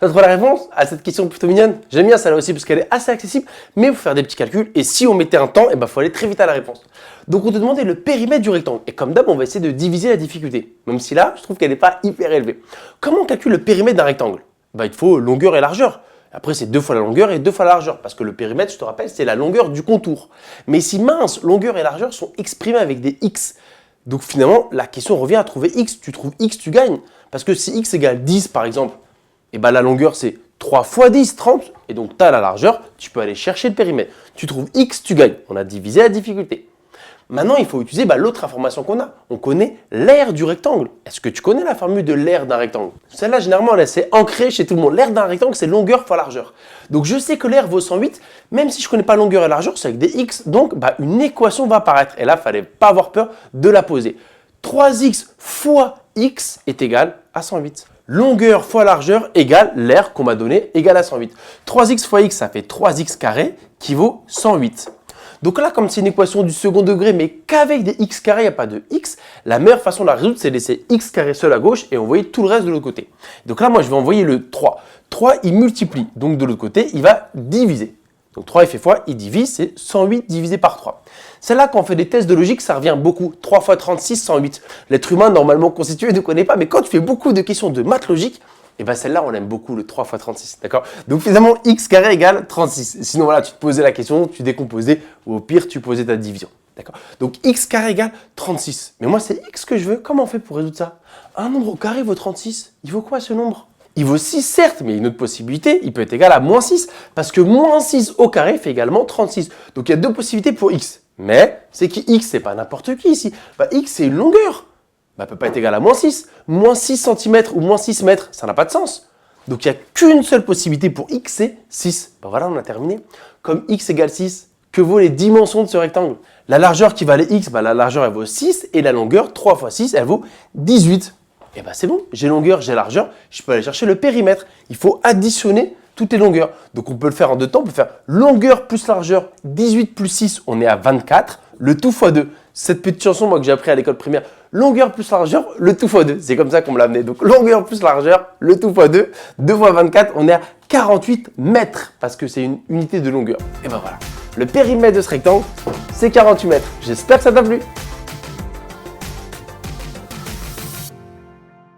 T'as trouvé la réponse à cette question plutôt mignonne? J'aime bien celle-là aussi parce qu'elle est assez accessible, mais il faut faire des petits calculs et si on mettait un temps, il faut aller très vite à la réponse. Donc on te demandait le périmètre du rectangle et comme d'hab, on va essayer de diviser la difficulté, même si là, je trouve qu'elle n'est pas hyper élevée. Comment on calcule le périmètre d'un rectangle? Il te faut longueur et largeur. Après, c'est 2 fois la longueur et 2 fois la largeur, parce que le périmètre, je te rappelle, c'est la longueur du contour. Mais si mince, longueur et largeur sont exprimés avec des x, donc finalement, la question revient à trouver x. Tu trouves x, tu gagnes. Parce que si x égale 10, par exemple, la longueur, c'est 3 fois 10, 30. Et donc, tu as la largeur, tu peux aller chercher le périmètre. Tu trouves x, tu gagnes. On a divisé la difficulté. Maintenant, il faut utiliser l'autre information qu'on a. On connaît l'aire du rectangle. Est-ce que tu connais la formule de l'aire d'un rectangle? Celle-là, généralement, elle c'est ancré chez tout le monde. L'aire d'un rectangle, c'est longueur fois largeur. Donc, je sais que l'aire vaut 108, même si je ne connais pas longueur et largeur, c'est avec des x. Donc, une équation va apparaître. Et là, il ne fallait pas avoir peur de la poser. 3x fois x est égal à 108. Longueur fois largeur égale l'aire qu'on m'a donnée égale à 108. 3x fois x, ça fait 3x carré qui vaut 108. Donc là, comme c'est une équation du second degré, mais qu'avec des x carrés, il n'y a pas de x, la meilleure façon de la résoudre, c'est de laisser x carré seul à gauche et envoyer tout le reste de l'autre côté. Donc là, moi, je vais envoyer le 3. 3, il multiplie. Donc de l'autre côté, il va diviser. Donc 3, il fait fois, il divise, c'est 108 divisé par 3. C'est là quand on fait des tests de logique, ça revient beaucoup. 3 fois 36, 108. L'être humain, normalement constitué, ne connaît pas, mais quand tu fais beaucoup de questions de maths logique, celle-là, on aime beaucoup, le 3 fois 36, d'accord? Donc finalement, x carré égale 36. Sinon, voilà, tu te posais la question, tu décomposais, ou au pire, tu posais ta division, d'accord? Donc x carré égale 36. Mais moi, c'est x que je veux. Comment on fait pour résoudre ça? Un nombre au carré vaut 36. Il vaut quoi ce nombre? Il vaut 6, certes, mais il y a une autre possibilité, il peut être égal à moins 6, parce que moins 6 au carré fait également 36. Donc il y a deux possibilités pour x. Mais c'est qui x, c'est pas n'importe qui ici. X, c'est une longueur. Elle ne peut pas être égale à moins 6. Moins 6 cm ou moins 6 mètres, ça n'a pas de sens. Donc il n'y a qu'une seule possibilité pour x, c'est 6. Voilà, on a terminé. Comme x égale 6, que vaut les dimensions de ce rectangle? La largeur qui valait x, la largeur elle vaut 6 et la longueur 3 fois 6, elle vaut 18. C'est bon, j'ai longueur, j'ai largeur, je peux aller chercher le périmètre. Il faut additionner toutes les longueurs. Donc on peut le faire en deux temps, on peut faire longueur plus largeur, 18 plus 6, on est à 24, le tout fois 2. Cette petite chanson moi que j'ai appris à l'école primaire, longueur plus largeur, le tout fois 2. C'est comme ça qu'on me l'a amené. Donc longueur plus largeur, le tout fois 2, 2 fois 24, on est à 48 mètres parce que c'est une unité de longueur. Voilà, le périmètre de ce rectangle, c'est 48 mètres. J'espère que ça t'a plu.